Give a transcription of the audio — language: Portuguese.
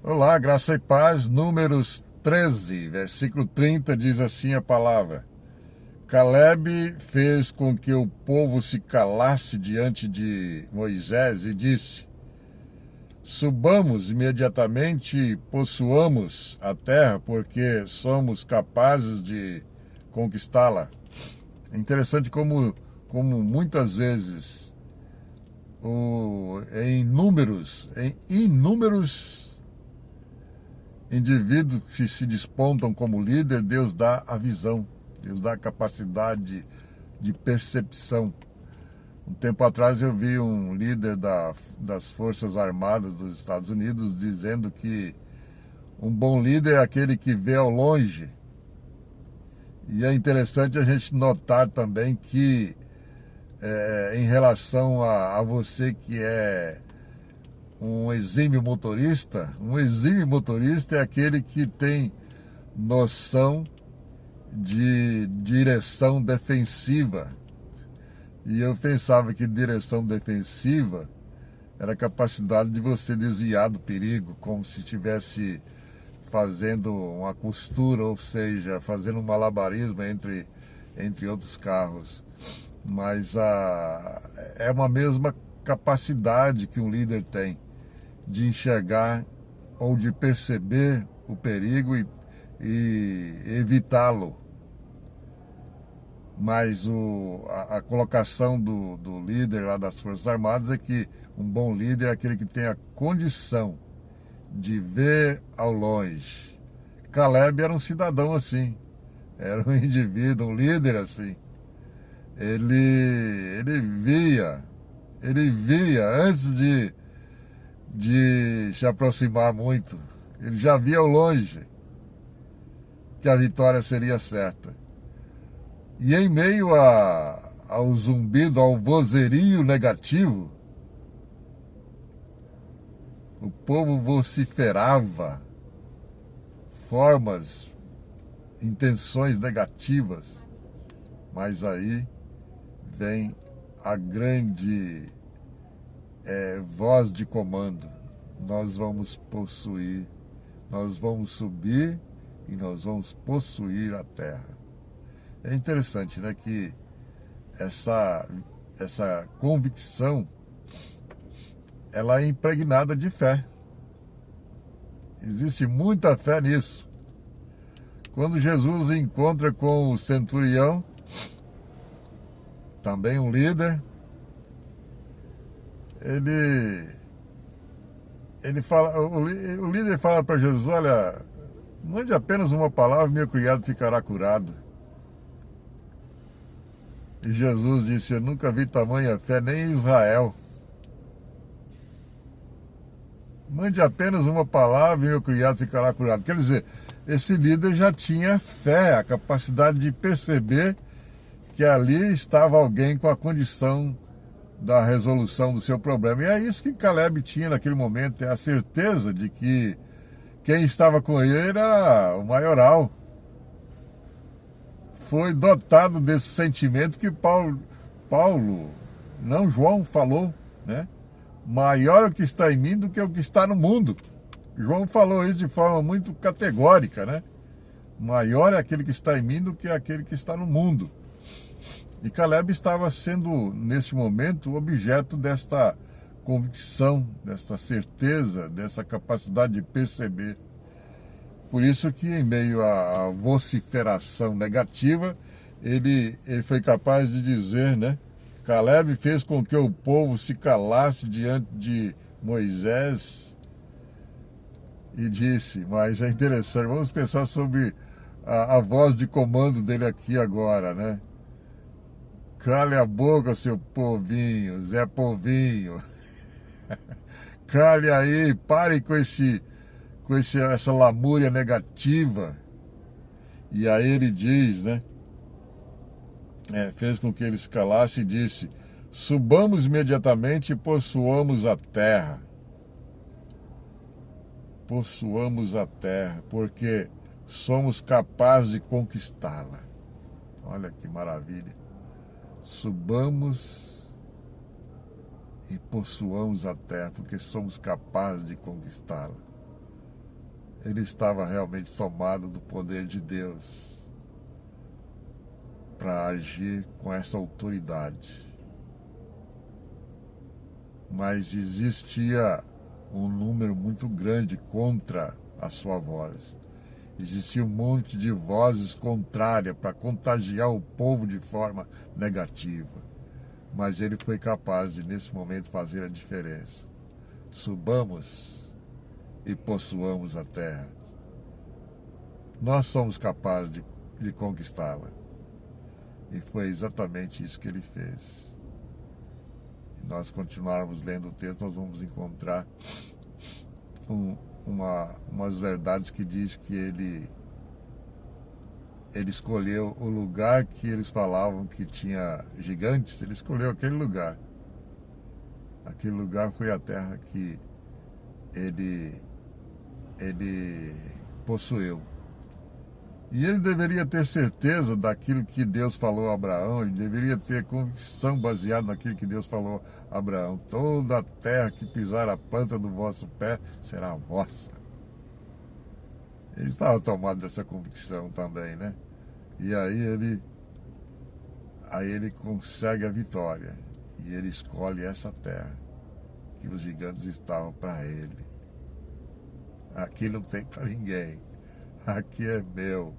Olá, graça e paz, Números 13, versículo 30, diz assim a palavra: Calebe fez com que o povo se calasse diante de Moisés e disse: Subamos imediatamente e possuamos a terra, porque somos capazes de conquistá-la. É interessante como muitas vezes, em inúmeros indivíduos que se despontam como líder, Deus dá a visão, Deus dá a capacidade de percepção. Um tempo atrás eu vi um líder das Forças Armadas dos Estados Unidos dizendo que um bom líder é aquele que vê ao longe. E é interessante a gente notar também que, em relação a você que é um exímio motorista é aquele que tem noção de direção defensiva. E eu pensava que direção defensiva era a capacidade de você desviar do perigo, como se estivesse fazendo uma costura, ou seja, fazendo um malabarismo entre outros carros. Mas é uma mesma capacidade que um líder tem de enxergar ou de perceber o perigo e evitá-lo. Mas a colocação do líder lá das Forças Armadas é que um bom líder é aquele que tem a condição de ver ao longe. Calebe era um cidadão assim, era um indivíduo, um líder assim. Ele via antes de se aproximar muito. Ele já via ao longe que a vitória seria certa. E em meio ao zumbido, ao vozerio negativo, o povo vociferava formas, intenções negativas. Mas aí vem a grande voz de comando: nós vamos possuir, nós vamos subir e nós vamos possuir a terra. É interessante, né, que essa convicção ela é impregnada de fé. Existe muita fé nisso. Quando Jesus encontra com o centurião, também um líder, ele fala, o líder fala para Jesus: olha, mande apenas uma palavra, meu criado ficará curado. E Jesus disse: eu nunca vi tamanha fé nem em Israel. Mande apenas uma palavra e meu criado ficará curado. Quer dizer, esse líder já tinha fé, a capacidade de perceber que ali estava alguém com a condição da resolução do seu problema. E é isso que Calebe tinha naquele momento, é a certeza de que quem estava com ele era o maioral. Foi dotado desse sentimento que Paulo, não João, falou, né? Maior é o que está em mim do que o que está no mundo. João falou isso de forma muito categórica, né? Maior é aquele que está em mim do que aquele que está no mundo. E Calebe estava sendo, nesse momento, objeto desta convicção, desta certeza, dessa capacidade de perceber. Por isso que, em meio à vociferação negativa, ele foi capaz de dizer, né? Calebe fez com que o povo se calasse diante de Moisés e disse, mas é interessante, vamos pensar sobre a voz de comando dele aqui agora, né? Cale a boca, seu povinho, Zé Povinho. Cale aí, pare com essa lamúria negativa. E aí ele diz, né? Fez com que ele se calasse e disse: subamos imediatamente e possuamos a terra. Possuamos a terra, porque somos capazes de conquistá-la. Olha que maravilha. Subamos e possuamos a terra, porque somos capazes de conquistá-la. ele estava realmente tomado do poder de Deus para agir com essa autoridade. Mas existia um número muito grande contra a sua voz. Existia um monte de vozes contrárias para contagiar o povo de forma negativa. Mas ele foi capaz de, nesse momento, fazer a diferença. Subamos e possuamos a terra. Nós somos capazes de conquistá-la. E foi exatamente isso que ele fez. E nós continuarmos lendo o texto, nós vamos encontrar umas verdades que diz que ele escolheu o lugar que eles falavam que tinha gigantes, ele escolheu aquele lugar. Aquele lugar foi a terra que ele possuiu. E ele deveria ter certeza daquilo que Deus falou a Abraão, ele deveria ter convicção baseada naquilo que Deus falou a Abraão. Toda a terra que pisar a planta do vosso pé será vossa. Ele estava tomado dessa convicção também, né? E aí ele consegue a vitória. E ele escolhe essa terra que os gigantes estavam para ele. Aqui não tem para ninguém. Aqui é meu.